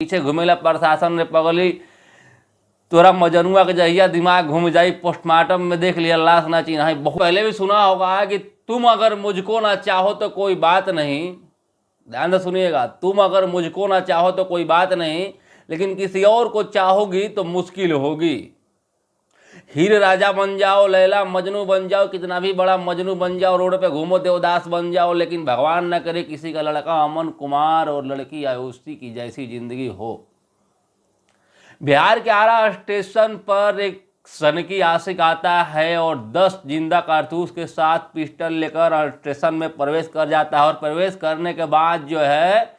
पीछे घुमेला प्रशासन रे पगली, तोरा मजनुआ के जहिया दिमाग घूम जाई, पोस्टमार्टम में देख लिया लाश ना चिन्हाई। बहुत पहले भी सुना होगा कि तुम अगर मुझको ना चाहो तो कोई बात नहीं, ध्यान से सुनिएगा, तुम अगर मुझको ना चाहो तो कोई बात नहीं, लेकिन किसी और को चाहोगी तो मुश्किल होगी। हीर राजा बन जाओ, लैला मजनू बन जाओ, कितना भी बड़ा मजनू बन जाओ, रोड पे घूमो देवदास बन जाओ, लेकिन भगवान न करे किसी का लड़का अमन कुमार और लड़की आयुषी की जैसी जिंदगी हो। बिहार के आरा स्टेशन पर एक सनकी आशिक आता है और 10 जिंदा कारतूस के साथ पिस्टल लेकर स्टेशन में प्रवेश कर जाता है। और प्रवेश करने के बाद जो है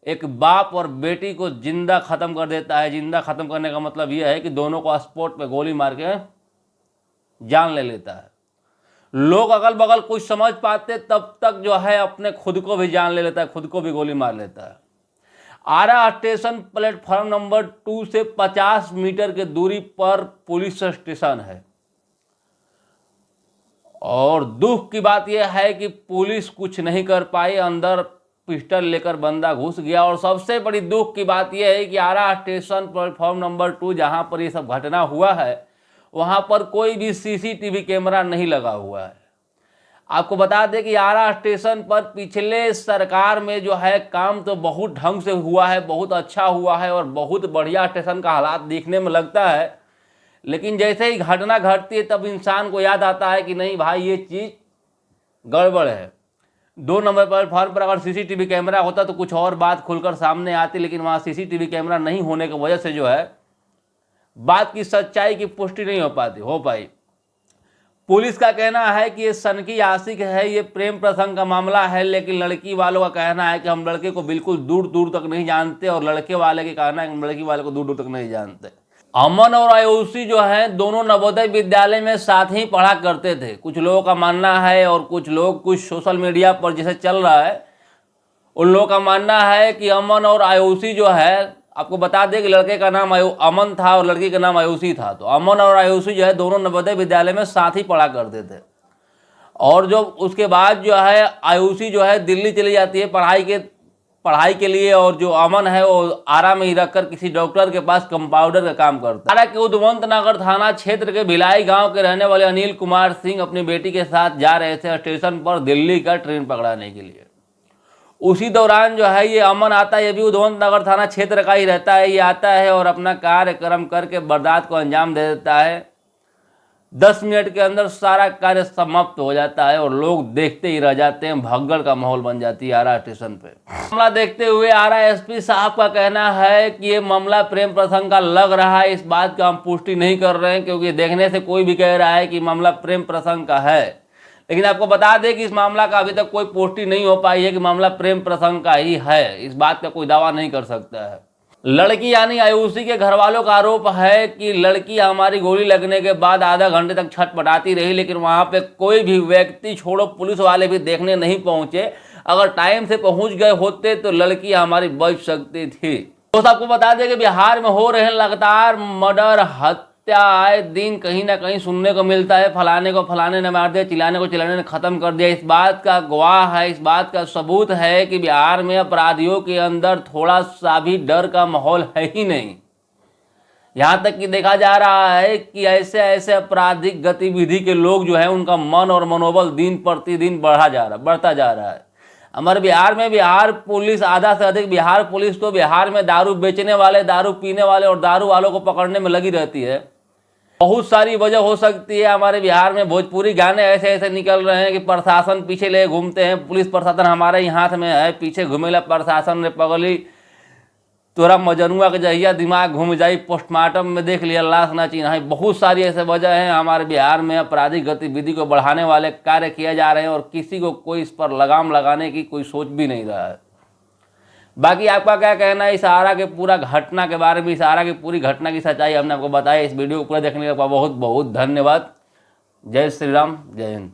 एक बाप और बेटी को जिंदा खत्म कर देता है। जिंदा खत्म करने का मतलब यह है कि दोनों को स्पॉट पे गोली मार के जान ले लेता है। लोग अगल बगल कुछ समझ पाते तब तक जो है अपने खुद को भी जान ले लेता है, खुद को भी गोली मार लेता है। आरा स्टेशन प्लेटफॉर्म नंबर 2 से 50 मीटर के दूरी पर पुलिस स्टेशन है। और दुख की बात यह है कि पुलिस कुछ नहीं कर पाई, अंदर पिस्टल लेकर बंदा घुस गया। और सबसे बड़ी दुख की बात यह है कि आरा स्टेशन प्लेटफॉर्म नंबर 2 जहां पर ये सब घटना हुआ है, वहां पर कोई भी सीसीटीवी कैमरा नहीं लगा हुआ है। आपको बता दें कि आरा स्टेशन पर पिछले सरकार में जो है काम तो बहुत ढंग से हुआ है, बहुत अच्छा हुआ है और बहुत बढ़िया स्टेशन का हालात देखने में लगता है। लेकिन जैसे ही घटना घटती है तब इंसान को याद आता है कि नहीं भाई, ये चीज़ गड़बड़ है। 2 नंबर प्लेटफॉर्म पर अगर सीसीटीवी कैमरा होता तो कुछ और बात खुलकर सामने आती, लेकिन वहाँ सीसीटीवी कैमरा नहीं होने की वजह से जो है बात की सच्चाई की पुष्टि नहीं हो पाई। पुलिस का कहना है कि ये सनकी आशिक है, ये प्रेम प्रसंग का मामला है, लेकिन लड़की वालों का कहना है कि हम लड़के को बिल्कुल दूर दूर तक नहीं जानते और लड़के वाले के कहना है कि हम लड़की वाले को दूर दूर तक नहीं जानते। अमन और आयुषी जो है दोनों नवोदय विद्यालय में साथ ही पढ़ा करते थे। कुछ लोगों का मानना है और कुछ सोशल मीडिया पर जैसे चल रहा है, उन लोगों का मानना है कि अमन और आयुषी जो है, आपको बता दें कि लड़के का नाम अमन था और लड़की का नाम आयुषी था। तो अमन और आयुषी जो है दोनों नवोदय विद्यालय में साथ ही पढ़ा करते थे। और जो उसके बाद जो है आयुषी जो है दिल्ली चली जाती है पढ़ाई के लिए, और जो अमन है वो आरा में ही रखकर किसी डॉक्टर के पास कंपाउंडर का काम करता है। आरा के उद्वंत नगर थाना क्षेत्र के भिलाई गांव के रहने वाले अनिल कुमार सिंह अपनी बेटी के साथ जा रहे थे स्टेशन पर दिल्ली का ट्रेन पकड़ाने के लिए। उसी दौरान जो है ये अमन आता है, ये भी उद्वंत नगर थाना क्षेत्र का ही रहता है। ये आता है और अपना कार्यक्रम करके वारदात को अंजाम दे देता है। 10 मिनट के अंदर सारा कार्य समाप्त हो जाता है और लोग देखते ही रह जाते हैं। भगदड़ का माहौल बन जाती है आरा स्टेशन पे। मामला देखते हुए आरा एसपी साहब का कहना है कि ये मामला प्रेम प्रसंग का लग रहा है। इस बात का हम पुष्टि नहीं कर रहे हैं, क्योंकि देखने से कोई भी कह रहा है कि मामला प्रेम प्रसंग का है, लेकिन आपको बता दें कि इस मामला का अभी तक कोई पुष्टि नहीं हो पाई है कि मामला प्रेम प्रसंग का ही है। इस बात का कोई दावा नहीं कर सकता है। लड़की यानी आयुषी के घर वालों का आरोप है कि लड़की हमारी गोली लगने के बाद आधा घंटे तक छटपटाती रही, लेकिन वहां पे कोई भी व्यक्ति, छोड़ो पुलिस वाले भी देखने नहीं पहुंचे। अगर टाइम से पहुंच गए होते तो लड़की हमारी बच सकती थी। दोस्तों आपको बता दें कि बिहार में हो रहे लगातार मर्डर, हत्या आए दिन कहीं ना कहीं सुनने को मिलता है। फलाने को फलाने ने मार दिया, चिल्लाने को चिल्लाने ने खत्म कर दिया। इस बात का गवाह है, इस बात का सबूत है कि बिहार में अपराधियों के अंदर थोड़ा सा भी डर का माहौल है ही नहीं। यहाँ तक कि देखा जा रहा है कि ऐसे ऐसे आपराधिक गतिविधि के लोग जो है उनका मन और मनोबल दिन प्रतिदिन बढ़ता जा रहा है। हमारे बिहार में बिहार पुलिस, आधा से अधिक बिहार पुलिस तो बिहार में दारू बेचने वाले, दारू पीने वाले और दारू वालों को पकड़ने में लगी रहती है। बहुत सारी वजह हो सकती है। हमारे बिहार में भोजपुरी गाने ऐसे ऐसे निकल रहे हैं कि प्रशासन पीछे ले घूमते हैं। पुलिस प्रशासन हमारे ही हाथ में है, पीछे घूमेला प्रशासन रे पगली, तोरा मजनुआ के जहिया दिमाग घूम जाई, पोस्टमार्टम में देख लिया लाश ना चिन्हाई। बहुत सारी ऐसे वजह हैं। हमारे बिहार में आपराधिक गतिविधि को बढ़ाने वाले कार्य किए जा रहे हैं और किसी को कोई इस पर लगाम लगाने की कोई सोच भी नहीं रहा है। बाकी आपका क्या कहना है इस आरा के पूरा घटना के बारे में? इस आरा की पूरी घटना की सच्चाई हमने आपको बताया। इस वीडियो को पूरा देखने के लिए बहुत बहुत धन्यवाद। जय श्री राम, जय हिंद।